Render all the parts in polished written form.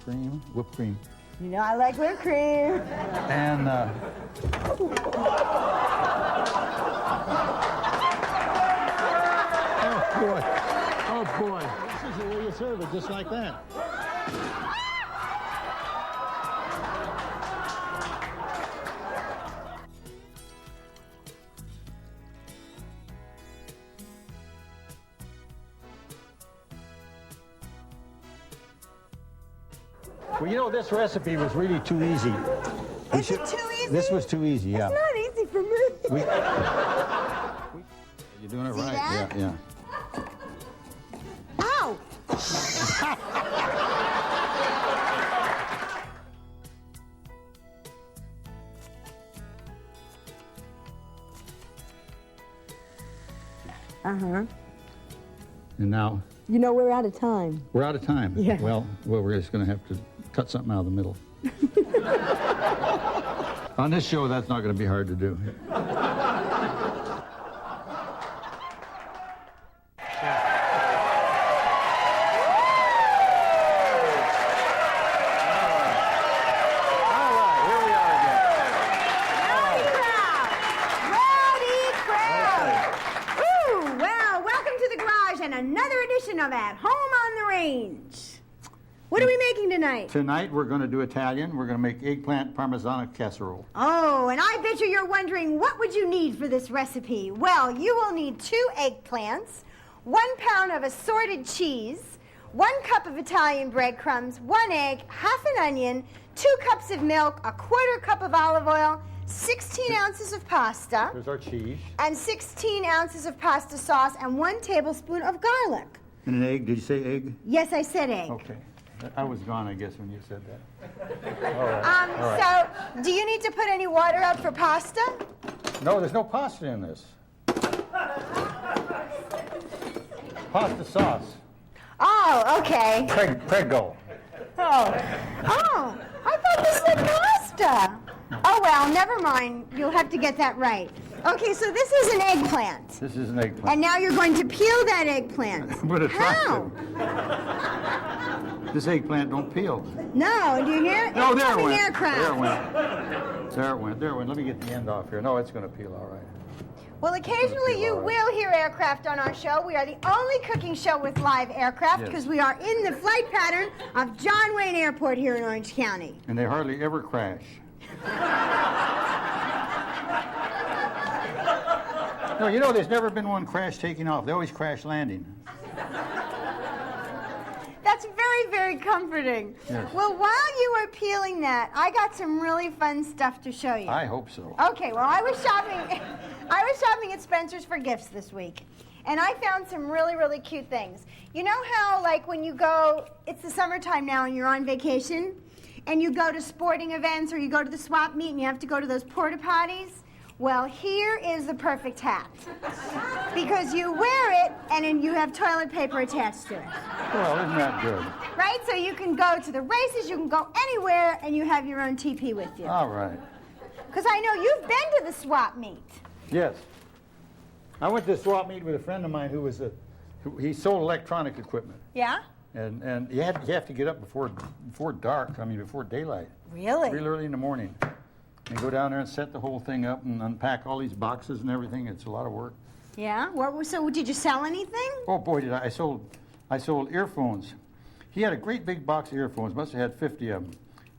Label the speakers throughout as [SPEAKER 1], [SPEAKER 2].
[SPEAKER 1] cream, whipped cream.
[SPEAKER 2] You know I like whipped cream.
[SPEAKER 1] And oh boy, this is the way you serve it, just like that. Well, you know, this recipe was really too easy.
[SPEAKER 2] Is it too easy?
[SPEAKER 1] This was too easy, yeah.
[SPEAKER 2] It's not easy for me.
[SPEAKER 1] You're doing it
[SPEAKER 2] See
[SPEAKER 1] right.
[SPEAKER 2] that?
[SPEAKER 1] Yeah, yeah.
[SPEAKER 2] Ow! Uh-huh.
[SPEAKER 1] And now
[SPEAKER 2] You know, we're out of time.
[SPEAKER 1] we're out of time.
[SPEAKER 2] Yeah.
[SPEAKER 1] Well, we're just going to have to cut something out of the middle. On this show, that's not going to be hard to do.
[SPEAKER 2] Another edition of At Home on the Range. What are we making tonight?
[SPEAKER 1] Tonight, we're going to do Italian. We're going to make eggplant parmesan casserole.
[SPEAKER 2] Oh, and I bet you're wondering, what would you need for this recipe? Well, you will need 2 eggplants, 1 pound of assorted cheese, 1 cup of Italian breadcrumbs, 1 egg, half an onion, 2 cups of milk, a 1/4 cup of olive oil, 16 ounces of pasta.
[SPEAKER 1] There's our cheese.
[SPEAKER 2] And 16 ounces of pasta sauce and 1 tablespoon of garlic.
[SPEAKER 1] And an egg. Did you say egg?
[SPEAKER 2] Yes, I said egg.
[SPEAKER 1] Okay. I was gone, I guess, when you said that.
[SPEAKER 2] So, do you need to put any water out for pasta?
[SPEAKER 1] No, there's no pasta in this. Pasta sauce.
[SPEAKER 2] Oh, okay.
[SPEAKER 1] Prego.
[SPEAKER 2] Oh, I thought this was pasta. Oh, well, never mind. You'll have to get that right. Okay, so this is an eggplant.
[SPEAKER 1] This is an eggplant.
[SPEAKER 2] And now you're going to peel that eggplant.
[SPEAKER 1] But
[SPEAKER 2] How?
[SPEAKER 1] This eggplant don't peel.
[SPEAKER 2] No, do you hear it?
[SPEAKER 1] No,
[SPEAKER 2] It's
[SPEAKER 1] there it
[SPEAKER 2] an
[SPEAKER 1] went.
[SPEAKER 2] aircraft.
[SPEAKER 1] There it went. There it went. There it went. Let me get the end off here. No, it's going to peel all right.
[SPEAKER 2] Well, occasionally you will hear aircraft on our show. We are the only cooking show with live aircraft because we are in the flight pattern of John Wayne Airport here in Orange County.
[SPEAKER 1] And they hardly ever crash. No, you know, there's never been one crash taking off. They always crash landing.
[SPEAKER 2] That's very, very comforting.
[SPEAKER 1] Yes.
[SPEAKER 2] Well, while you were peeling that, I got some really fun stuff to show you.
[SPEAKER 1] I hope so.
[SPEAKER 2] Okay, well, I was shopping at Spencer's for gifts this week, and I found some really, really cute things. You know how, like, when you go, it's the summertime now and you're on vacation, and you go to sporting events or you go to the swap meet and you have to go to those porta potties? Well, here is the perfect hat. Because you wear it and then you have toilet paper attached to it.
[SPEAKER 1] Well, isn't that good?
[SPEAKER 2] Right? So you can go to the races, you can go anywhere, and you have your own teepee with you.
[SPEAKER 1] All right.
[SPEAKER 2] Because I know you've been to the swap meet.
[SPEAKER 1] Yes. I went to a swap meet with a friend of mine who he sold electronic equipment.
[SPEAKER 2] Yeah?
[SPEAKER 1] And you have to get up before dark, before daylight.
[SPEAKER 2] Really?
[SPEAKER 1] Real early in the morning. And go down there and set the whole thing up and unpack all these boxes and everything. It's a lot of work.
[SPEAKER 2] Yeah? So did you sell anything?
[SPEAKER 1] Oh boy, did I. I sold earphones. He had a great big box of earphones, must have had 50 of them.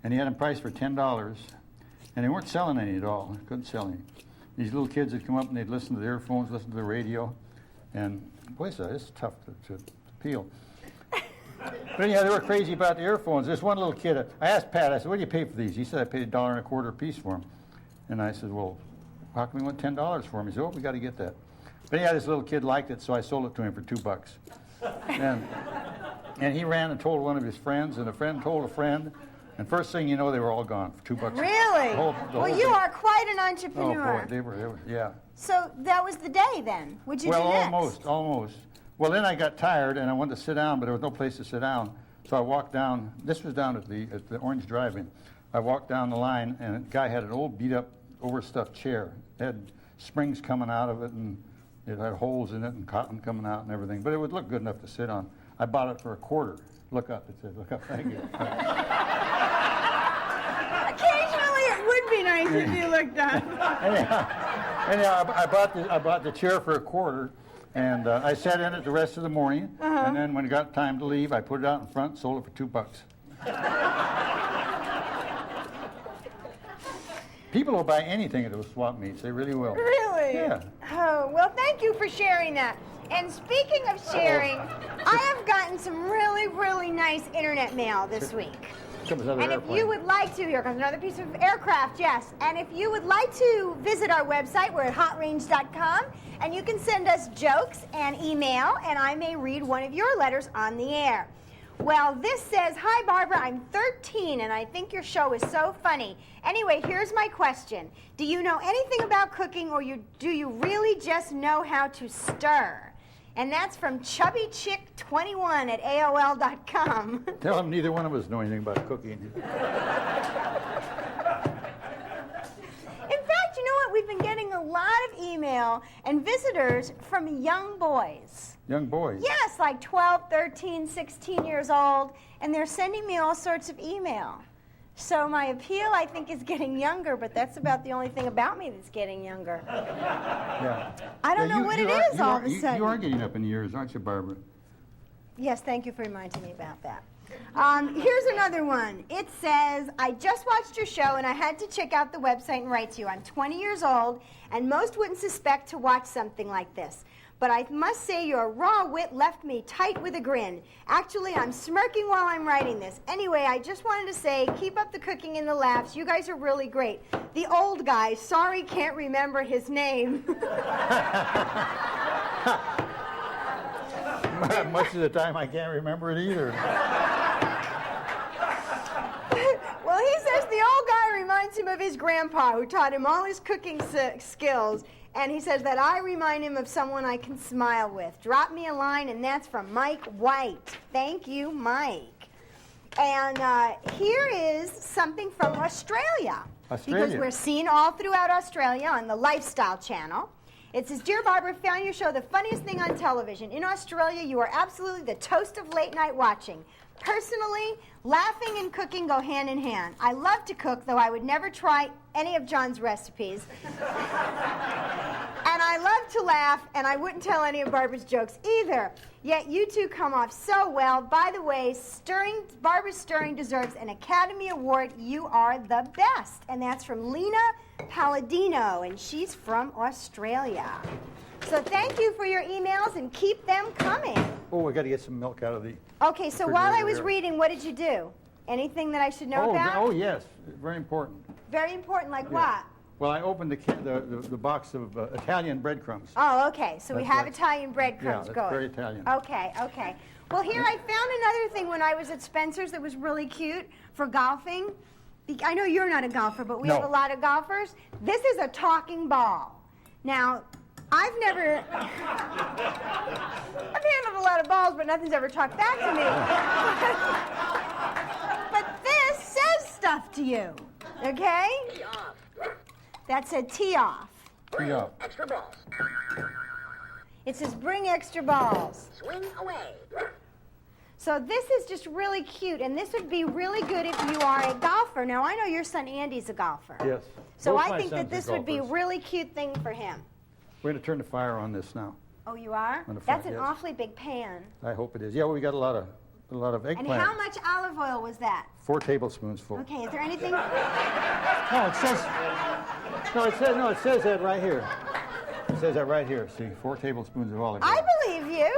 [SPEAKER 1] And he had them priced for $10. And they weren't selling any at all. Couldn't sell any. These little kids would come up and they'd listen to the earphones, listen to the radio. And boy, it's tough to peel. But anyhow, they were crazy about the earphones. This one little kid, I asked Pat, I said, what do you pay for these? He said, I paid $1.25 a piece for them. And I said, well, how come you want $10 for them? He said, oh, we got to get that. But anyhow, this little kid liked it, so I sold it to him for $2. And he ran and told one of his friends, and a friend told a friend, and first thing you know, they were all gone for $2.
[SPEAKER 2] Really? Well, you are quite an
[SPEAKER 1] Oh,
[SPEAKER 2] entrepreneur.
[SPEAKER 1] boy, they were, yeah.
[SPEAKER 2] So that was the day then. What'd you do next?
[SPEAKER 1] Almost. Well, then I got tired, and I wanted to sit down, but there was no place to sit down. So I walked down. This was down at the Orange Drive-In. I walked down the line, and a guy had an old beat-up, overstuffed chair. It had springs coming out of it, and it had holes in it, and cotton coming out and everything. But it would look good enough to sit on. I bought it for $0.25. Look up, it said. Look up, thank you.
[SPEAKER 2] You look done.
[SPEAKER 1] Anyhow, I bought the chair for $0.25, and I sat in it the rest of the morning. And then when it got time to leave, I put it out in front, sold it for $2. People will buy anything at those swap meets. They really will.
[SPEAKER 2] Really?
[SPEAKER 1] Yeah.
[SPEAKER 2] Oh, well, thank you for sharing that. And speaking of sharing, I have gotten some really, really nice internet mail this week. And if you would like to, here comes another piece of aircraft, yes. And if you would like to visit our website, we're at hotrange.com, and you can send us jokes and email, and I may read one of your letters on the air. Well, this says, "Hi, Barbara, I'm 13, and I think your show is so funny. Anyway, here's my question. Do you know anything about cooking, or do you really just know how to stir?" And that's from chubbychick21 at AOL.com.
[SPEAKER 1] Tell them neither one of us know anything about cooking.
[SPEAKER 2] In fact, you know what? We've been getting a lot of email and visitors from young boys.
[SPEAKER 1] Young boys?
[SPEAKER 2] Yes, like 12, 13, 16 years old, and they're sending me all sorts of email. So my appeal, I think, is getting younger, but that's about the only thing about me that's getting younger.
[SPEAKER 1] Yeah.
[SPEAKER 2] I don't know what it is all of a sudden.
[SPEAKER 1] You are getting up in years, aren't you, Barbara?
[SPEAKER 2] Yes, thank you for reminding me about that. Here's another one. It says, "I just watched your show and I had to check out the website and write to you. I'm 20 years old and most wouldn't suspect to watch something like this. But I must say your raw wit left me tight with a grin. Actually, I'm smirking while I'm writing this. Anyway, I just wanted to say, keep up the cooking and the laughs. You guys are really great. The old guy, sorry can't remember his name."
[SPEAKER 1] Much of the time I can't remember it either.
[SPEAKER 2] Well, he says the old guy reminds him of his grandpa who taught him all his cooking skills. And he says that I remind him of someone I can smile with. Drop me a line, and that's from Mike White. Thank you, Mike. And here is something from Australia. Because we're seen all throughout Australia on the Lifestyle Channel. It says, "Dear Barbara, found your show the funniest thing on television. In Australia, you are absolutely the toast of late night watching. Personally, laughing and cooking go hand in hand. I love to cook, though I would never try any of John's recipes. And I love to laugh, and I wouldn't tell any of Barbara's jokes either. Yet you two come off so well. By the way, Barbara's Stirring deserves an Academy Award. You are the best." And that's from Lena Palladino, and she's from Australia. So thank you for your emails, and keep them coming.
[SPEAKER 1] Oh, we got to get some milk out of the...
[SPEAKER 2] Okay, so while I was reading, what did you do? Anything that I should know about?
[SPEAKER 1] Oh, yes. Very important.
[SPEAKER 2] Very important, like what?
[SPEAKER 1] Well, I opened the box of Italian breadcrumbs.
[SPEAKER 2] Oh, okay. So we have
[SPEAKER 1] right.
[SPEAKER 2] Italian breadcrumbs
[SPEAKER 1] Yeah, that's
[SPEAKER 2] going.
[SPEAKER 1] very Italian.
[SPEAKER 2] Okay, okay. Well, here I found another thing when I was at Spencer's that was really cute for golfing. I know you're not a golfer, but we have a lot of golfers. This is a talking ball. Now, I've handled a lot of balls, but nothing's ever talked back to me. But this says stuff to you, okay?
[SPEAKER 3] Tee off.
[SPEAKER 2] That said tee off.
[SPEAKER 1] Tee off.
[SPEAKER 3] Extra balls.
[SPEAKER 2] It says bring extra balls.
[SPEAKER 3] Swing away.
[SPEAKER 2] So this is just really cute, and this would be really good if you are a golfer. Now, I know your son Andy's a golfer.
[SPEAKER 1] Yes.
[SPEAKER 2] So
[SPEAKER 1] Both
[SPEAKER 2] I
[SPEAKER 1] my
[SPEAKER 2] think that
[SPEAKER 1] sons are
[SPEAKER 2] this would be a
[SPEAKER 1] golfers.
[SPEAKER 2] really cute thing for him.
[SPEAKER 1] We're going to turn the fire on this now.
[SPEAKER 2] Oh, you are?
[SPEAKER 1] On the front,
[SPEAKER 2] That's an
[SPEAKER 1] yes.
[SPEAKER 2] awfully big pan.
[SPEAKER 1] I hope it is. Yeah, well, we got a lot of eggplant.
[SPEAKER 2] And how much olive oil was that?
[SPEAKER 1] 4 tablespoons full.
[SPEAKER 2] Okay, is there anything?
[SPEAKER 1] No, it says that right here. It says that right here. See, 4 tablespoons of olive oil.
[SPEAKER 2] I believe you.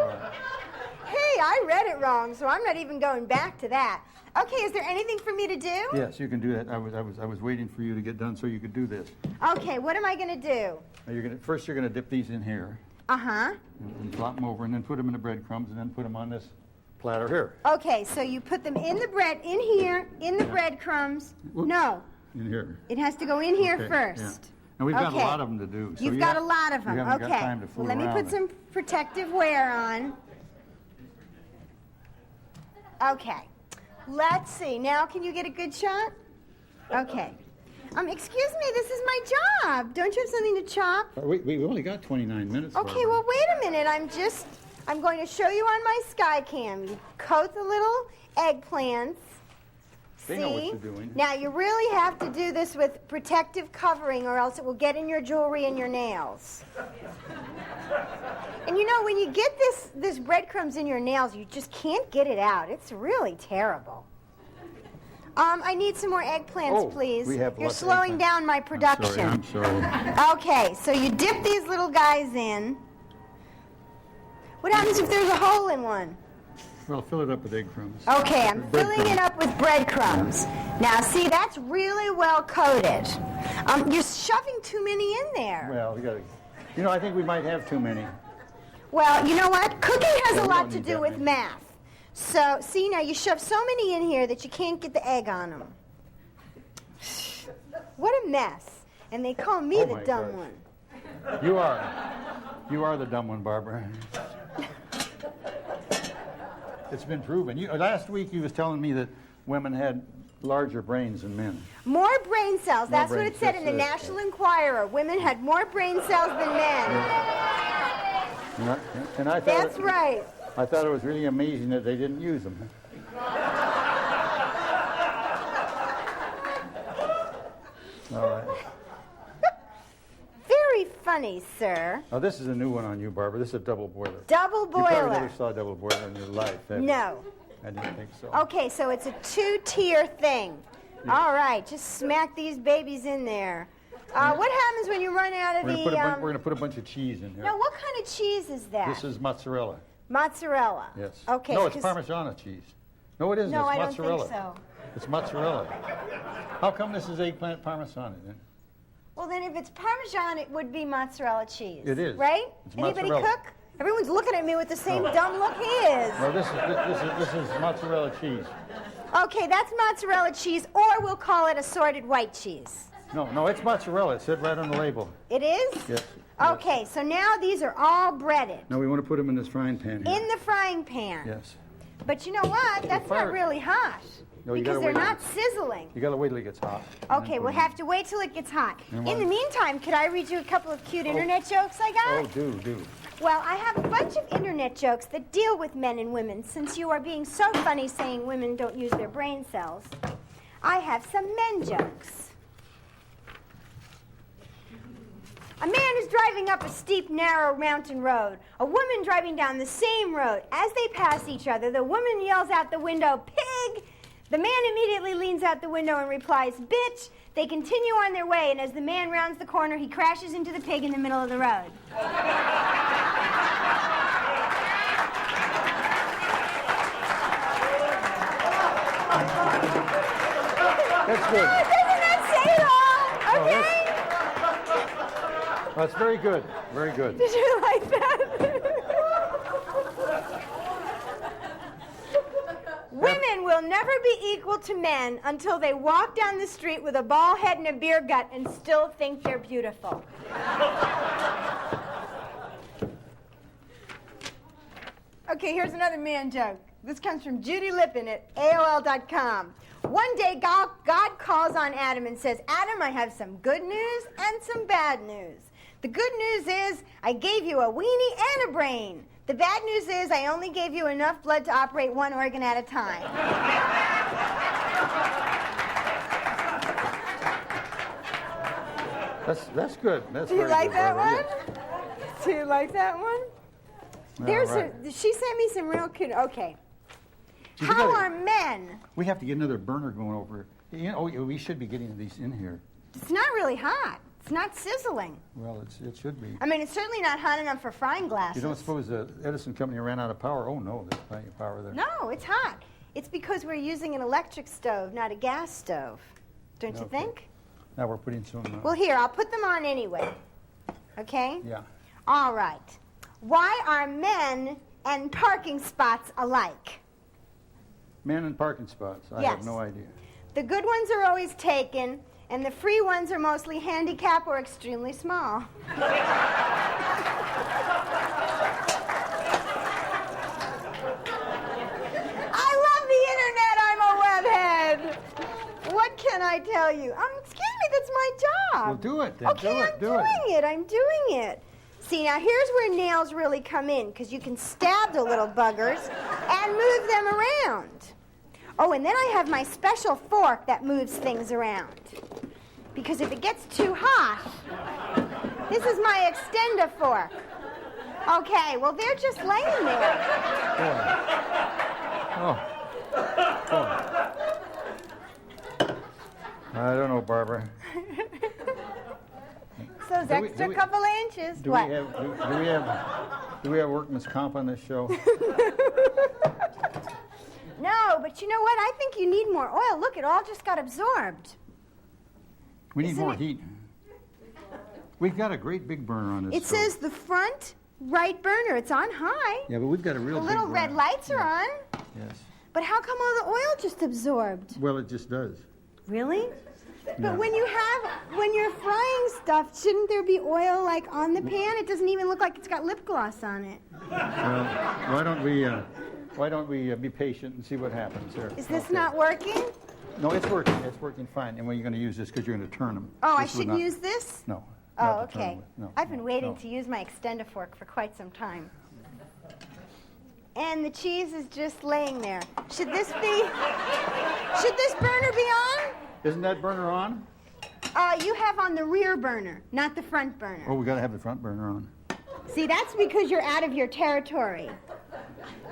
[SPEAKER 2] Hey, I read it wrong, so I'm not even going back to that. Okay, is there anything for me to do?
[SPEAKER 1] Yes, you can do that. I was waiting for you to get done so you could do this.
[SPEAKER 2] Okay, what am I going to do?
[SPEAKER 1] Now first you're going to dip these in here
[SPEAKER 2] Uh-huh.
[SPEAKER 1] and flop them over, and then put them in the breadcrumbs, and then put them on this platter here.
[SPEAKER 2] Okay, so you put them in the bread, in here, in the breadcrumbs.
[SPEAKER 1] Whoops.
[SPEAKER 2] No,
[SPEAKER 1] In here.
[SPEAKER 2] it has to go in here
[SPEAKER 1] Okay,
[SPEAKER 2] first.
[SPEAKER 1] yeah. And we've got a
[SPEAKER 2] Okay.
[SPEAKER 1] lot of them to do. So
[SPEAKER 2] You've got a lot of them.
[SPEAKER 1] You haven't
[SPEAKER 2] Okay.
[SPEAKER 1] got time to fool
[SPEAKER 2] Let me
[SPEAKER 1] around
[SPEAKER 2] put
[SPEAKER 1] it.
[SPEAKER 2] some protective wear on. Okay. Let's see. Now, can you get a good shot? Okay. Excuse me, this is my job. Don't you have something to chop?
[SPEAKER 1] We only got 29 minutes.
[SPEAKER 2] Okay,
[SPEAKER 1] Barbara.
[SPEAKER 2] well, wait a minute. I'm going to show you on my sky cam. You coat the little eggplants,
[SPEAKER 1] They know what you're doing.
[SPEAKER 2] Now you really have to do this with protective covering or else it will get in your jewelry and your nails. And you know, when you get this breadcrumbs in your nails, you just can't get it out. It's really terrible. I need some more eggplants, please.
[SPEAKER 1] We have
[SPEAKER 2] You're
[SPEAKER 1] lots of
[SPEAKER 2] slowing
[SPEAKER 1] eggplants.
[SPEAKER 2] down my production.
[SPEAKER 1] I'm sorry.
[SPEAKER 2] Okay, so you dip these little guys in. What happens if there's a hole in one?
[SPEAKER 1] Well, fill it up with egg crumbs.
[SPEAKER 2] Okay, I'm filling it up with breadcrumbs. Now, see, that's really well coated. You're shoving too many in there.
[SPEAKER 1] Well, we got to. You know, I think we might have too many.
[SPEAKER 2] Well, you know what? Cooking has
[SPEAKER 1] Yeah,
[SPEAKER 2] a
[SPEAKER 1] we
[SPEAKER 2] lot
[SPEAKER 1] don't
[SPEAKER 2] to
[SPEAKER 1] need
[SPEAKER 2] do
[SPEAKER 1] that
[SPEAKER 2] with
[SPEAKER 1] many.
[SPEAKER 2] math. So, see, now you shove so many in here that you can't get the egg on them. What a mess. And they call me
[SPEAKER 1] Oh,
[SPEAKER 2] the
[SPEAKER 1] my
[SPEAKER 2] dumb
[SPEAKER 1] gosh.
[SPEAKER 2] one.
[SPEAKER 1] You are the dumb one, Barbara. It's been proven. Last week you was telling me that women had larger brains than men.
[SPEAKER 2] More brain cells.
[SPEAKER 1] More
[SPEAKER 2] That's what
[SPEAKER 1] brains,
[SPEAKER 2] it said in the
[SPEAKER 1] that's it.
[SPEAKER 2] National Enquirer. Women had more brain cells than men.
[SPEAKER 1] And I thought
[SPEAKER 2] That's right.
[SPEAKER 1] I thought it was really amazing that they didn't use them. All right.
[SPEAKER 2] Very funny, sir.
[SPEAKER 1] Now this is a new one on you, Barbara. This is a double boiler.
[SPEAKER 2] Double
[SPEAKER 1] You probably
[SPEAKER 2] boiler.
[SPEAKER 1] never saw a double boiler in your life, have you?
[SPEAKER 2] No.
[SPEAKER 1] I didn't think so.
[SPEAKER 2] Okay, so it's a two-tier thing.
[SPEAKER 1] Yeah.
[SPEAKER 2] All right, just smack these babies in there. What happens when you run out of
[SPEAKER 1] We're
[SPEAKER 2] the...
[SPEAKER 1] going to put a bunch of cheese in here.
[SPEAKER 2] Now, what kind of cheese is that?
[SPEAKER 1] This is mozzarella.
[SPEAKER 2] Mozzarella.
[SPEAKER 1] Yes.
[SPEAKER 2] Okay.
[SPEAKER 1] No, it's
[SPEAKER 2] 'cause-
[SPEAKER 1] Parmesan cheese. No, it isn't.
[SPEAKER 2] No,
[SPEAKER 1] it's
[SPEAKER 2] I don't
[SPEAKER 1] mozzarella.
[SPEAKER 2] think so.
[SPEAKER 1] It's mozzarella. How come this is eggplant Parmesan then?
[SPEAKER 2] Well, then if it's Parmesan, it would be mozzarella cheese.
[SPEAKER 1] It is.
[SPEAKER 2] Right?
[SPEAKER 1] It's
[SPEAKER 2] Anybody
[SPEAKER 1] mozzarella.
[SPEAKER 2] cook? Everyone's looking at me with the same dumb look he is.
[SPEAKER 1] No, this is mozzarella cheese.
[SPEAKER 2] Okay, that's mozzarella cheese, or we'll call it assorted white cheese.
[SPEAKER 1] No, it's mozzarella. It said right on the label.
[SPEAKER 2] It is?
[SPEAKER 1] Yes.
[SPEAKER 2] Okay, so now these are all breaded
[SPEAKER 1] Now we want to put them in this frying pan here.
[SPEAKER 2] in the frying pan.
[SPEAKER 1] Yes.
[SPEAKER 2] But you know what? That's not
[SPEAKER 1] fire-
[SPEAKER 2] really hot.
[SPEAKER 1] No, you
[SPEAKER 2] because
[SPEAKER 1] gotta
[SPEAKER 2] they're
[SPEAKER 1] wait.
[SPEAKER 2] not sizzling.
[SPEAKER 1] You got to wait till it gets hot.
[SPEAKER 2] Okay, we'll have to wait till it gets hot.
[SPEAKER 1] And
[SPEAKER 2] In the meantime, could I read you a couple of cute internet jokes I got?
[SPEAKER 1] Oh, do.
[SPEAKER 2] Well, I have a bunch of internet jokes that deal with men and women. Since you are being so funny saying women don't use their brain cells, I have some men jokes. A man is driving up a steep, narrow mountain road. A woman driving down the same road. As they pass each other, the woman yells out the window, "Pig!" The man immediately leans out the window and replies, "Bitch!" They continue on their way, and as the man rounds the corner, he crashes into the pig in the middle of the road.
[SPEAKER 1] That's good.
[SPEAKER 2] Doesn't that say it all?
[SPEAKER 1] No,
[SPEAKER 2] Okay?
[SPEAKER 1] That's very good. Very good.
[SPEAKER 2] Did you like that? Women will never be equal to men until they walk down the street with a bald head and a beer gut and still think they're beautiful. Okay, here's another man joke. This comes from Judy Lippin at AOL.com. One day, God calls on Adam and says, "Adam, I have some good news and some bad news. The good news is I gave you a weenie and a brain. The bad news is I only gave you enough blood to operate one organ at a time."
[SPEAKER 1] That's good. That's
[SPEAKER 2] Do you
[SPEAKER 1] very
[SPEAKER 2] like
[SPEAKER 1] good,
[SPEAKER 2] that
[SPEAKER 1] Barbara,
[SPEAKER 2] one?
[SPEAKER 1] yes.
[SPEAKER 2] Do you like that one? There's
[SPEAKER 1] right.
[SPEAKER 2] she sent me some real cute. Okay.
[SPEAKER 1] Gee, we
[SPEAKER 2] How
[SPEAKER 1] gotta-
[SPEAKER 2] are men?
[SPEAKER 1] We have to get another burner going over. We should be getting these in here.
[SPEAKER 2] It's not really hot. It's not sizzling.
[SPEAKER 1] Well, it should be.
[SPEAKER 2] I mean, it's certainly not hot enough for frying glasses.
[SPEAKER 1] You don't suppose the Edison company ran out of power? Oh no, there's plenty of power there.
[SPEAKER 2] No, it's hot. It's because we're using an electric stove, not a gas stove. Don't you
[SPEAKER 1] Okay.
[SPEAKER 2] think?
[SPEAKER 1] Now we're putting some.
[SPEAKER 2] Well, here, I'll put them on anyway. Okay?
[SPEAKER 1] Yeah.
[SPEAKER 2] All right. Why are men and parking spots alike?
[SPEAKER 1] Men in parking spots. I
[SPEAKER 2] Yes.
[SPEAKER 1] have no idea.
[SPEAKER 2] The good ones are always taken, and the free ones are mostly handicapped or extremely small. I love the internet. I'm a webhead. What can I tell you? Excuse me, that's my job.
[SPEAKER 1] Well, do it then.
[SPEAKER 2] Okay,
[SPEAKER 1] do it.
[SPEAKER 2] I'm
[SPEAKER 1] do
[SPEAKER 2] doing
[SPEAKER 1] it.
[SPEAKER 2] I'm doing it. See, now here's where nails really come in, because you can stab the little buggers and move them around. Oh, and then I have my special fork that moves things around. Because if it gets too hot, this is my extender fork. Okay, well, they're just laying there.
[SPEAKER 1] Oh. I don't know, Barbara.
[SPEAKER 2] Those extra couple of inches.
[SPEAKER 1] Do
[SPEAKER 2] What?
[SPEAKER 1] we have workman's comp on this show?
[SPEAKER 2] No, but you know what? I think you need more oil. Look, it all just got absorbed.
[SPEAKER 1] We need
[SPEAKER 2] Isn't
[SPEAKER 1] more
[SPEAKER 2] it?
[SPEAKER 1] heat. We've got a great big burner on this.
[SPEAKER 2] It says the front right burner. It's on high.
[SPEAKER 1] Yeah, but we've got a real
[SPEAKER 2] The
[SPEAKER 1] big
[SPEAKER 2] little
[SPEAKER 1] burner.
[SPEAKER 2] red lights are on.
[SPEAKER 1] Yes.
[SPEAKER 2] But how come all the oil just absorbed?
[SPEAKER 1] Well, it just does.
[SPEAKER 2] Really?
[SPEAKER 1] Yeah.
[SPEAKER 2] But when you're frying stuff, shouldn't there be oil like on the pan? It doesn't even look like it's got lip gloss on it.
[SPEAKER 1] Well, why don't we be patient and see what happens here?
[SPEAKER 2] Is this not working?
[SPEAKER 1] No, it's working. It's working fine. And when you're going to use this, because you're going to turn them.
[SPEAKER 2] Oh, I
[SPEAKER 1] This would
[SPEAKER 2] shouldn't
[SPEAKER 1] not-
[SPEAKER 2] use this?
[SPEAKER 1] No.
[SPEAKER 2] Oh,
[SPEAKER 1] not to turn
[SPEAKER 2] okay.
[SPEAKER 1] them with. No.
[SPEAKER 2] I've been waiting
[SPEAKER 1] no.
[SPEAKER 2] to use my extender fork for quite some time. And the cheese is just laying there. Should this burner be on?
[SPEAKER 1] Isn't that burner on?
[SPEAKER 2] You have on the rear burner, not the front burner.
[SPEAKER 1] Oh, we got to have the front burner on.
[SPEAKER 2] See, that's because you're out of your territory.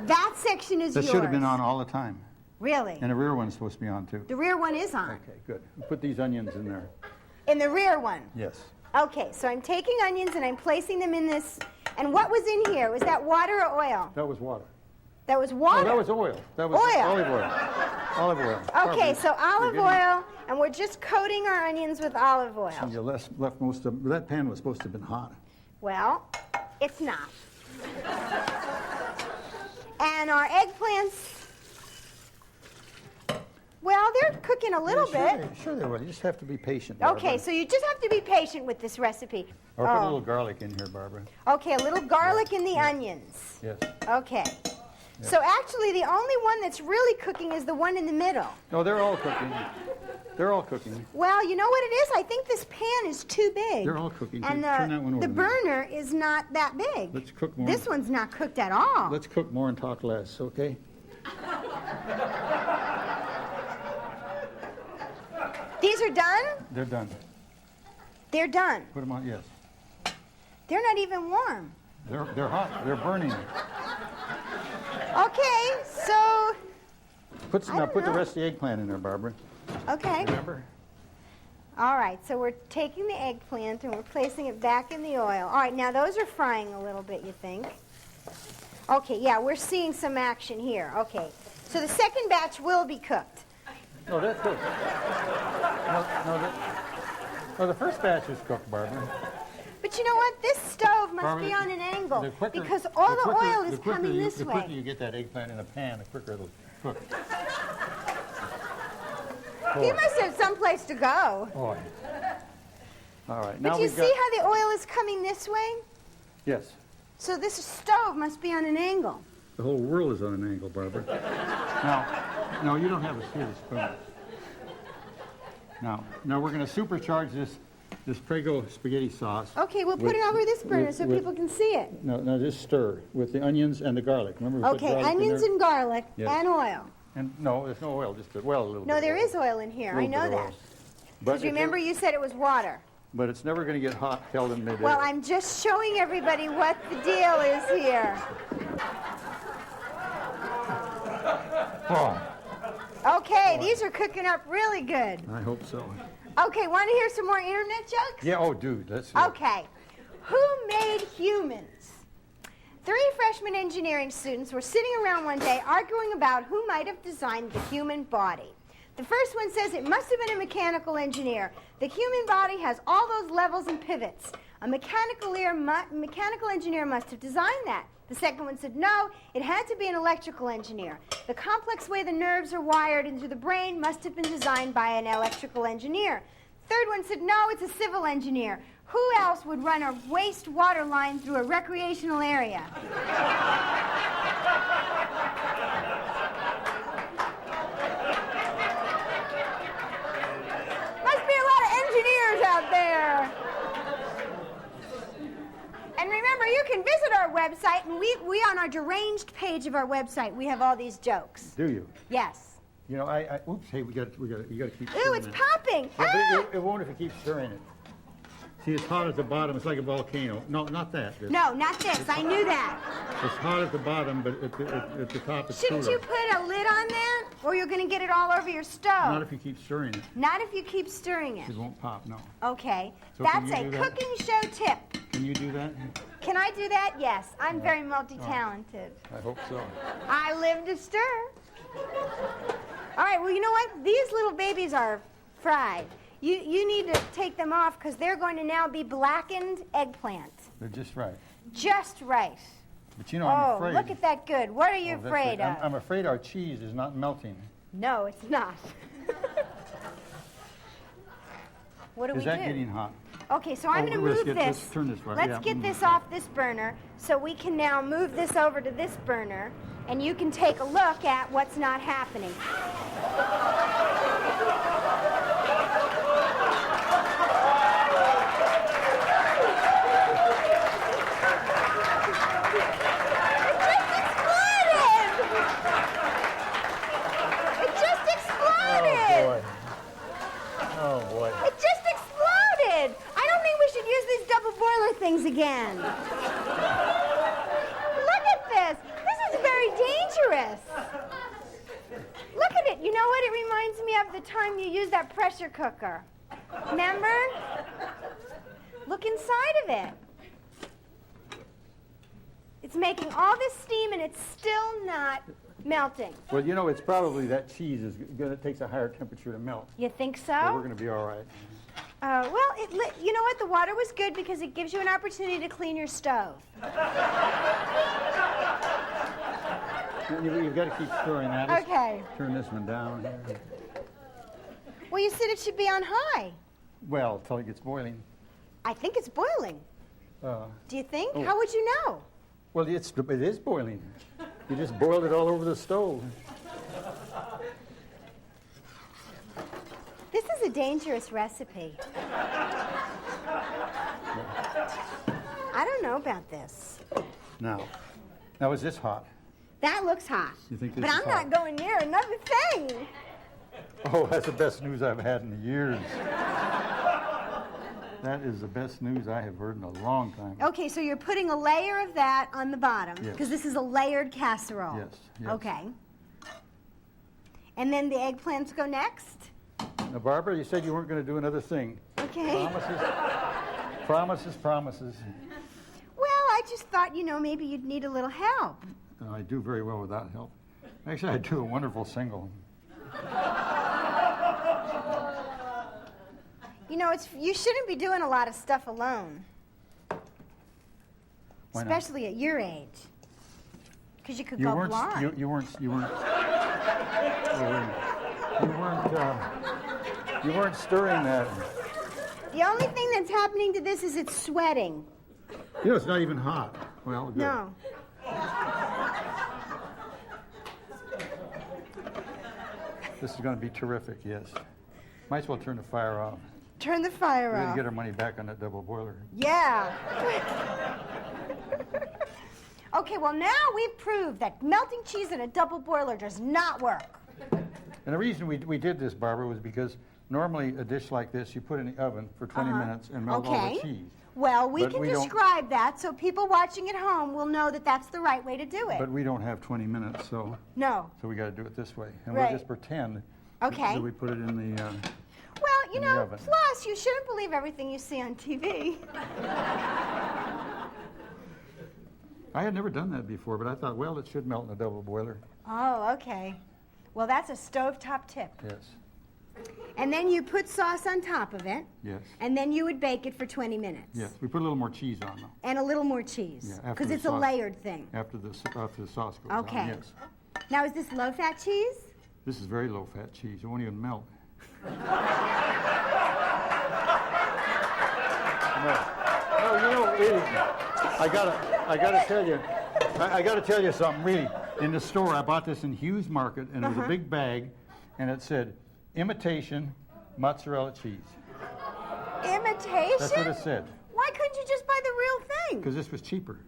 [SPEAKER 2] That section is
[SPEAKER 1] That
[SPEAKER 2] yours.
[SPEAKER 1] should have been on all the time.
[SPEAKER 2] Really?
[SPEAKER 1] And the rear one's supposed to be on too.
[SPEAKER 2] The rear one is on.
[SPEAKER 1] Okay, good. We'll put these onions in there.
[SPEAKER 2] In the rear one?
[SPEAKER 1] Yes.
[SPEAKER 2] Okay, so I'm taking onions and I'm placing them in this. And what was in here? Was that water or oil?
[SPEAKER 1] That was water.
[SPEAKER 2] That was water?
[SPEAKER 1] Oh, that was oil. That was
[SPEAKER 2] Oil.
[SPEAKER 1] olive oil. Olive oil.
[SPEAKER 2] Okay,
[SPEAKER 1] Barbara,
[SPEAKER 2] so olive
[SPEAKER 1] you're getting-
[SPEAKER 2] oil, and we're just coating our onions with olive oil.
[SPEAKER 1] You left most of that pan was supposed to have been hot.
[SPEAKER 2] Well, it's not. And our eggplants, well, they're cooking a little bit.
[SPEAKER 1] Sure they will. You just have to be patient.
[SPEAKER 2] Okay,
[SPEAKER 1] Barbara.
[SPEAKER 2] so you just have to be patient with this recipe.
[SPEAKER 1] Or put a little garlic in here, Barbara.
[SPEAKER 2] Okay, a little garlic in the onions.
[SPEAKER 1] Yes.
[SPEAKER 2] Okay. So actually, the only one that's really cooking is the one in the middle.
[SPEAKER 1] No, they're all cooking. They're all cooking.
[SPEAKER 2] Well, you know what it is? I think this pan is too big.
[SPEAKER 1] They're all cooking.
[SPEAKER 2] And
[SPEAKER 1] Turn that one over
[SPEAKER 2] the
[SPEAKER 1] now.
[SPEAKER 2] burner is not that big.
[SPEAKER 1] Let's cook more.
[SPEAKER 2] This one's not cooked at all.
[SPEAKER 1] Let's cook more and talk less, okay?
[SPEAKER 2] These are done?
[SPEAKER 1] They're done.
[SPEAKER 2] They're done.
[SPEAKER 1] Put them on. Yes.
[SPEAKER 2] They're not even warm.
[SPEAKER 1] They're hot. They're burning.
[SPEAKER 2] Okay, so,
[SPEAKER 1] Put
[SPEAKER 2] I don't
[SPEAKER 1] the
[SPEAKER 2] know.
[SPEAKER 1] rest of the eggplant in there, Barbara.
[SPEAKER 2] okay.
[SPEAKER 1] Remember?
[SPEAKER 2] All right, so we're taking the eggplant and we're placing it back in the oil. All right, now those are frying a little bit, you think? Okay, yeah, we're seeing some action here. Okay, so the second batch will be cooked.
[SPEAKER 1] No, that's good. No, the first batch is cooked, Barbara.
[SPEAKER 2] But you know what? This stove must
[SPEAKER 1] Barbara,
[SPEAKER 2] be on an angle
[SPEAKER 1] The quicker-
[SPEAKER 2] because all the
[SPEAKER 1] quicker-
[SPEAKER 2] oil is
[SPEAKER 1] the quicker
[SPEAKER 2] coming
[SPEAKER 1] you-
[SPEAKER 2] this
[SPEAKER 1] The quicker
[SPEAKER 2] way.
[SPEAKER 1] you get that eggplant in a pan, the quicker it'll cook.
[SPEAKER 2] You must have someplace to go.
[SPEAKER 1] Boy. All right, now
[SPEAKER 2] But you
[SPEAKER 1] we've
[SPEAKER 2] see
[SPEAKER 1] got...
[SPEAKER 2] how the oil is coming this way?
[SPEAKER 1] Yes.
[SPEAKER 2] So this stove must be on an angle.
[SPEAKER 1] The whole world is on an angle, Barbara. Now, you don't have a silver spoon. Now we're going to supercharge this Prego spaghetti sauce.
[SPEAKER 2] Okay, we'll put
[SPEAKER 1] with-
[SPEAKER 2] it over this burner
[SPEAKER 1] with-
[SPEAKER 2] so
[SPEAKER 1] with-
[SPEAKER 2] people can see it.
[SPEAKER 1] No, just stir with the onions and the garlic. Remember we put
[SPEAKER 2] Okay,
[SPEAKER 1] garlic in
[SPEAKER 2] onions
[SPEAKER 1] there?
[SPEAKER 2] and garlic
[SPEAKER 1] Yes.
[SPEAKER 2] and oil.
[SPEAKER 1] And no, there's no oil, just a little bit.
[SPEAKER 2] No,
[SPEAKER 1] of
[SPEAKER 2] there
[SPEAKER 1] oil.
[SPEAKER 2] is oil in here. I
[SPEAKER 1] Little
[SPEAKER 2] know
[SPEAKER 1] bit of
[SPEAKER 2] that.
[SPEAKER 1] oil. But
[SPEAKER 2] Because
[SPEAKER 1] if
[SPEAKER 2] remember
[SPEAKER 1] it-
[SPEAKER 2] you said it was water.
[SPEAKER 1] But it's never going to get hot, held in midair.
[SPEAKER 2] Well, I'm just showing everybody what the deal is here.
[SPEAKER 1] Oh,
[SPEAKER 2] Okay, these are cooking up really good.
[SPEAKER 1] I hope so.
[SPEAKER 2] Okay, want to hear some more internet jokes?
[SPEAKER 1] Yeah, oh, dude, let's...
[SPEAKER 2] Okay. Who made humans? 3 freshman engineering students were sitting around one day arguing about who might have designed the human body. The first one says it must have been a mechanical engineer. The human body has all those levels and pivots. A mechanical engineer must have designed that. The second one said, no, it had to be an electrical engineer. The complex way the nerves are wired into the brain must have been designed by an electrical engineer. Third one said, no, it's a civil engineer. Who else would run a wastewater line through a recreational area? Must be a lot of engineers out there. And remember, you can visit our website, and we on our deranged page of our website, we have all these jokes.
[SPEAKER 1] Do you?
[SPEAKER 2] Yes.
[SPEAKER 1] You know, oops, hey, you got to keep stirring
[SPEAKER 2] Ooh, it's
[SPEAKER 1] it.
[SPEAKER 2] popping.
[SPEAKER 1] Well,
[SPEAKER 2] Ah!
[SPEAKER 1] but it won't if you keep stirring it. See, it's hot at the bottom. It's like a volcano. No, not that.
[SPEAKER 2] No, not this. I knew that.
[SPEAKER 1] It's hot at the bottom, but at the top it's cooler.
[SPEAKER 2] Shouldn't you put a lid on that? Or you're going to get it all over your stove.
[SPEAKER 1] Not if you keep stirring it.
[SPEAKER 2] Not if you keep stirring it.
[SPEAKER 1] It won't pop, no.
[SPEAKER 2] Okay.
[SPEAKER 1] So
[SPEAKER 2] That's
[SPEAKER 1] can
[SPEAKER 2] a
[SPEAKER 1] you do that?
[SPEAKER 2] cooking show tip.
[SPEAKER 1] Can you do that?
[SPEAKER 2] Can I do that? Yes. I'm very multi-talented.
[SPEAKER 1] I hope so.
[SPEAKER 2] I live to stir. All right, well, you know what? These little babies are fried. You need to take them off because they're going to now be blackened eggplant.
[SPEAKER 1] They're just right.
[SPEAKER 2] Just right.
[SPEAKER 1] But you know, I'm afraid.
[SPEAKER 2] Oh, look at that good. What are you
[SPEAKER 1] that's
[SPEAKER 2] afraid
[SPEAKER 1] right.
[SPEAKER 2] of?
[SPEAKER 1] I'm afraid our cheese is not melting.
[SPEAKER 2] No, it's not. What do we
[SPEAKER 1] Is
[SPEAKER 2] do?
[SPEAKER 1] that getting hot?
[SPEAKER 2] Okay, so I'm going to move this.
[SPEAKER 1] Let's turn this way.
[SPEAKER 2] Let's get this off this burner so we can now move this over to this burner and you can take a look at what's not happening. It just exploded!
[SPEAKER 1] Oh, boy.
[SPEAKER 2] It just exploded! I don't think we should use these double boiler things again. Look at this. This is very dangerous. Look at it. You know what? It reminds me of the time you used that pressure cooker. Remember? Look inside of it. It's making all this steam and it's still not melting.
[SPEAKER 1] Well, you know, it's probably that cheese is going to takes a higher temperature to melt.
[SPEAKER 2] You think so?
[SPEAKER 1] So we're going to be all right.
[SPEAKER 2] Well, you know what? The water was good because it gives you an opportunity to clean your stove.
[SPEAKER 1] You've got to keep stirring that. Let's
[SPEAKER 2] Okay.
[SPEAKER 1] turn this one down here.
[SPEAKER 2] Well, you said it should be on high.
[SPEAKER 1] Well, till it gets boiling.
[SPEAKER 2] I think it's boiling. Do you think?
[SPEAKER 1] Oh.
[SPEAKER 2] How would you know?
[SPEAKER 1] Well, it is boiling. You just boiled it all over the stove.
[SPEAKER 2] This is a dangerous recipe. I don't know about this.
[SPEAKER 1] Now, is this hot?
[SPEAKER 2] That looks hot.
[SPEAKER 1] You think this
[SPEAKER 2] but
[SPEAKER 1] is
[SPEAKER 2] I'm
[SPEAKER 1] hot?
[SPEAKER 2] not going near another thing.
[SPEAKER 1] Oh, that's the best news I've had in years. That is the best news I have heard in a long time.
[SPEAKER 2] Okay, so you're putting a layer of that on the bottom
[SPEAKER 1] Yes.
[SPEAKER 2] because this is a layered casserole.
[SPEAKER 1] Yes, yes.
[SPEAKER 2] Okay. And then the eggplants go next?
[SPEAKER 1] Now, Barbara, you said you weren't going to do another thing.
[SPEAKER 2] Okay.
[SPEAKER 1] Promises.
[SPEAKER 2] Well, I just thought, maybe you'd need a little help.
[SPEAKER 1] I do very well without help. Actually, I do a wonderful single.
[SPEAKER 2] You shouldn't be doing a lot of stuff alone.
[SPEAKER 1] Why not?
[SPEAKER 2] Especially at your age. Because you could
[SPEAKER 1] You
[SPEAKER 2] go
[SPEAKER 1] weren't.
[SPEAKER 2] blind.
[SPEAKER 1] You weren't. You weren't stirring that.
[SPEAKER 2] The only thing that's happening to this is it's sweating.
[SPEAKER 1] It's not even hot. Well, good.
[SPEAKER 2] No.
[SPEAKER 1] This is going to be terrific. Yes. Might as well turn the fire off.
[SPEAKER 2] Turn the fire
[SPEAKER 1] We got to
[SPEAKER 2] off.
[SPEAKER 1] get our money back on that double boiler.
[SPEAKER 2] Yeah. Okay, well now we've proved that melting cheese in a double boiler does not work.
[SPEAKER 1] And the reason we did this, Barbara, was because normally a dish like this you put in the oven for 20 minutes and melt all the cheese.
[SPEAKER 2] Well, we
[SPEAKER 1] But
[SPEAKER 2] can
[SPEAKER 1] we don't-
[SPEAKER 2] describe that so people watching at home will know that that's the right way to do it.
[SPEAKER 1] But we don't have 20 minutes, so
[SPEAKER 2] No.
[SPEAKER 1] we got to do it this way. And
[SPEAKER 2] Right.
[SPEAKER 1] we'll just pretend
[SPEAKER 2] Okay.
[SPEAKER 1] that we put it in the.
[SPEAKER 2] Well,
[SPEAKER 1] in the oven.
[SPEAKER 2] plus you shouldn't believe everything you see on TV.
[SPEAKER 1] I had never done that before, but I thought, well, it should melt in a double boiler.
[SPEAKER 2] Oh, okay. Well, that's a stovetop tip.
[SPEAKER 1] Yes.
[SPEAKER 2] And then you put sauce on top of it,
[SPEAKER 1] Yes.
[SPEAKER 2] and then you would bake it for 20 minutes.
[SPEAKER 1] Yes. We put a little more cheese on though.
[SPEAKER 2] And a little more cheese.
[SPEAKER 1] Yeah, after
[SPEAKER 2] Because
[SPEAKER 1] the
[SPEAKER 2] it's a
[SPEAKER 1] sauce-
[SPEAKER 2] layered thing.
[SPEAKER 1] After the sauce goes on.
[SPEAKER 2] Okay.
[SPEAKER 1] Yes.
[SPEAKER 2] Now, is this low-fat cheese?
[SPEAKER 1] This is very low-fat cheese. It won't even melt. No, really, I gotta tell you something. Really, in the store, I bought this in Hughes Market, and it was a big bag, and it said imitation mozzarella cheese.
[SPEAKER 2] Imitation?
[SPEAKER 1] That's what it said.
[SPEAKER 2] Why couldn't you just buy the real thing?
[SPEAKER 1] Because this was cheaper.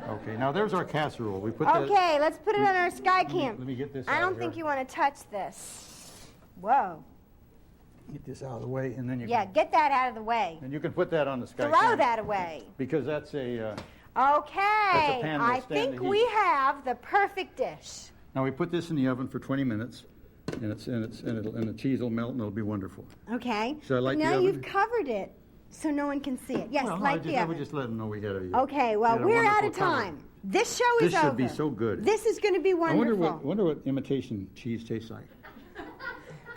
[SPEAKER 1] Okay, now there's our casserole. We put that...
[SPEAKER 2] Okay, let's put it on our sky cam.
[SPEAKER 1] Let me get this
[SPEAKER 2] I
[SPEAKER 1] out
[SPEAKER 2] don't
[SPEAKER 1] of
[SPEAKER 2] think
[SPEAKER 1] here.
[SPEAKER 2] you want to touch this. Whoa.
[SPEAKER 1] Get this out of the way, and then you
[SPEAKER 2] Yeah,
[SPEAKER 1] can...
[SPEAKER 2] get that out of the way.
[SPEAKER 1] And you can put that on the sky
[SPEAKER 2] Throw
[SPEAKER 1] cam,
[SPEAKER 2] that away.
[SPEAKER 1] because that's a...
[SPEAKER 2] Okay,
[SPEAKER 1] pan that'll
[SPEAKER 2] I
[SPEAKER 1] stand
[SPEAKER 2] think
[SPEAKER 1] the
[SPEAKER 2] we
[SPEAKER 1] heat.
[SPEAKER 2] have the perfect dish.
[SPEAKER 1] Now we put this in the oven for 20 minutes, and the cheese will melt, and it'll be wonderful.
[SPEAKER 2] Okay.
[SPEAKER 1] Should I light
[SPEAKER 2] but
[SPEAKER 1] the
[SPEAKER 2] now
[SPEAKER 1] oven?
[SPEAKER 2] you've covered it, so no one can see it. Yes,
[SPEAKER 1] Well,
[SPEAKER 2] light the
[SPEAKER 1] I
[SPEAKER 2] oven.
[SPEAKER 1] would just let them know we had it.
[SPEAKER 2] Okay, well, we're out of time. This show is
[SPEAKER 1] This
[SPEAKER 2] over.
[SPEAKER 1] should be so good.
[SPEAKER 2] This is going to be
[SPEAKER 1] I
[SPEAKER 2] wonderful.
[SPEAKER 1] wonder what imitation cheese tastes like.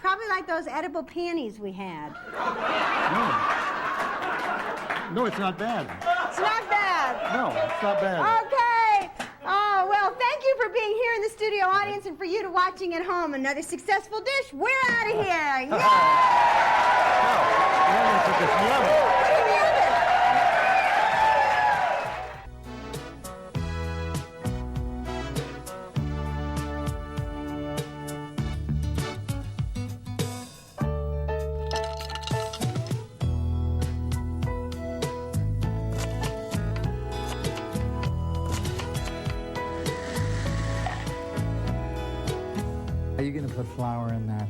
[SPEAKER 2] Probably like those edible peonies we had.
[SPEAKER 1] No, it's not bad.
[SPEAKER 2] It's not bad.
[SPEAKER 1] No, it's not bad.
[SPEAKER 2] Okay. Oh, well, thank you for being here in the studio audience and for you to watching at home. Another successful dish. We're out of here. Yay!
[SPEAKER 1] Now, we're gonna put this in the oven.
[SPEAKER 2] Put it in the oven.
[SPEAKER 3] Are you going to put flour in that?